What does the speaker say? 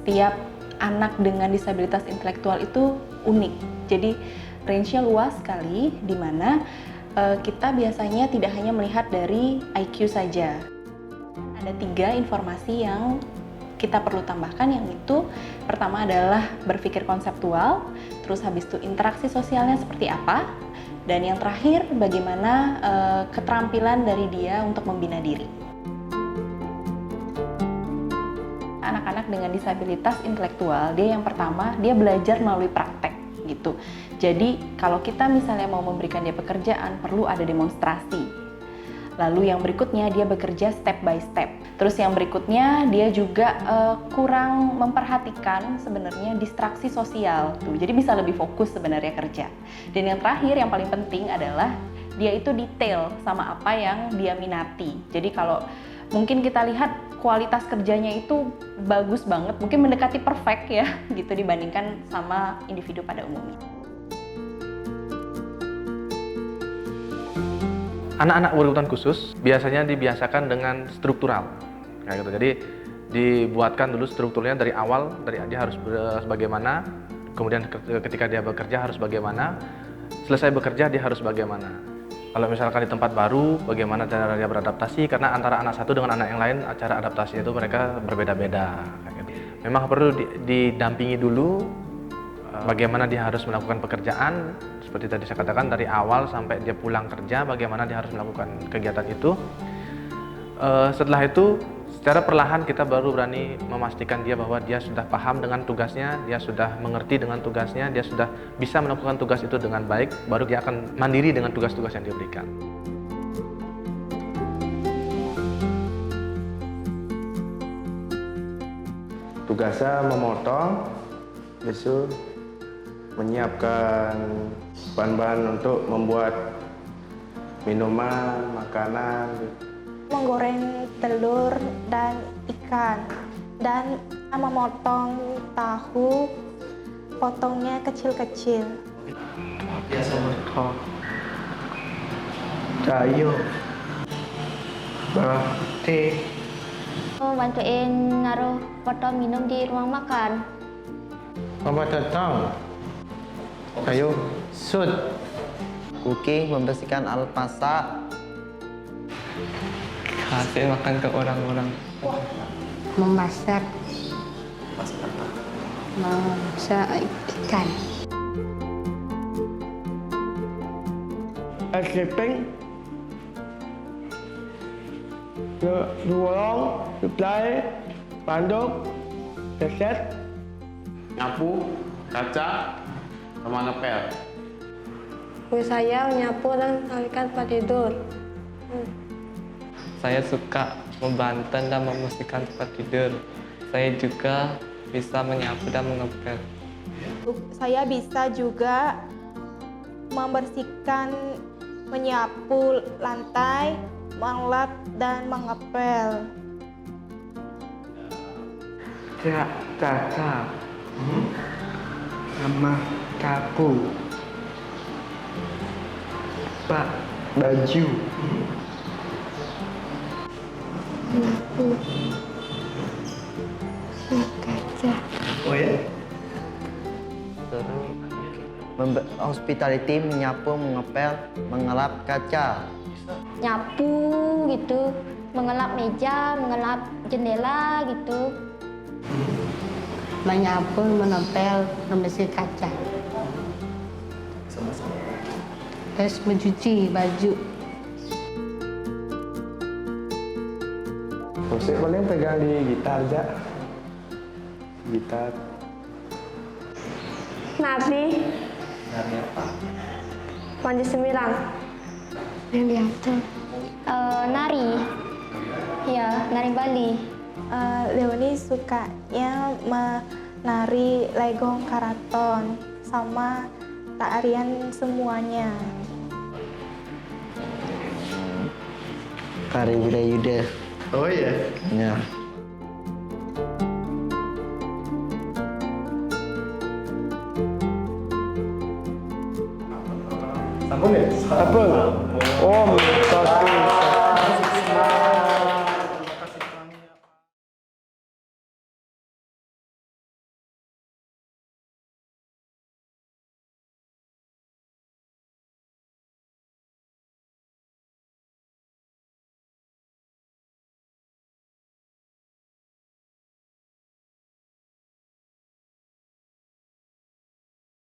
setiap anak dengan disabilitas intelektual itu unik. Jadi range-nya luas sekali, di mana kita biasanya tidak hanya melihat dari IQ saja. Ada 3 informasi yang kita perlu tambahkan, yang itu pertama adalah berpikir konseptual, terus habis itu interaksi sosialnya seperti apa, dan yang terakhir bagaimana keterampilan dari dia untuk membina diri. Anak-anak dengan disabilitas intelektual, dia yang pertama, dia belajar melalui praktek gitu. Jadi kalau kita misalnya mau memberikan dia pekerjaan, perlu ada demonstrasi. Lalu yang berikutnya dia bekerja step by step. Terus yang berikutnya dia juga kurang memperhatikan sebenarnya distraksi sosial tuh. Jadi bisa lebih fokus sebenarnya kerja. Dan yang terakhir yang paling penting adalah dia itu detail sama apa yang dia minati. Jadi kalau mungkin kita lihat kualitas kerjanya itu bagus banget, mungkin mendekati perfect ya gitu dibandingkan sama individu pada umumnya. Anak-anak berkebutuhan khusus biasanya dibiasakan dengan struktural, kayak gitu. Jadi dibuatkan dulu strukturnya dari awal, dari dia harus bagaimana, kemudian ketika dia bekerja harus bagaimana, selesai bekerja dia harus bagaimana. Kalau misalkan di tempat baru, bagaimana cara dia beradaptasi, karena antara anak satu dengan anak yang lain, cara adaptasi itu mereka berbeda-beda. Kayak gitu. Memang perlu didampingi dulu bagaimana dia harus melakukan pekerjaan, seperti tadi saya katakan dari awal sampai dia pulang kerja, bagaimana dia harus melakukan kegiatan itu. Setelah itu, secara perlahan kita baru berani memastikan dia bahwa dia sudah paham dengan tugasnya, dia sudah mengerti dengan tugasnya, dia sudah bisa melakukan tugas itu dengan baik, baru dia akan mandiri dengan tugas-tugas yang diberikan. Tugasnya memotong, besok menyiapkan bahan-bahan untuk membuat minuman, makanan. Menggoreng telur dan ikan, dan memotong tahu, potongnya kecil-kecil. Biasa motong kayu, berarti Bantuin naruh botol minum di ruang makan. Mama datang. Kayu, sud. Cooking, membersihkan alat masak. Kasih makan ke orang-orang. Memasak. Masak ikan. Skipping. Dorong, supply, panduk, keset. Nyapu, kaca, sama ngepel. Saya menyapu dan alihkan tempat tidur. Saya suka membanten dan membersihkan tempat tidur. Saya juga bisa menyapu dan mengepel. Saya bisa juga membersihkan, menyapu lantai, mengelap dan mengepel. Kaca, sama kapu, pak, baju. Kaca. Oh ya? Terus hospitality, menyapu, mengepel, mengelap kaca. Nyapu gitu, mengelap meja, mengelap jendela gitu. Menyapu, menempel, membersih kaca. Terus mencuci baju. Musik paling pegang di gitar aja. Gitar. Nari. Nari apa? Panji Sembilan. Yang diatur. Nari, ya nari Bali. Leoni sukanya menari legong karaton sama tarian semuanya. Tari budaya Yuda. Oh iya? Ya. Apa? Oh, satu.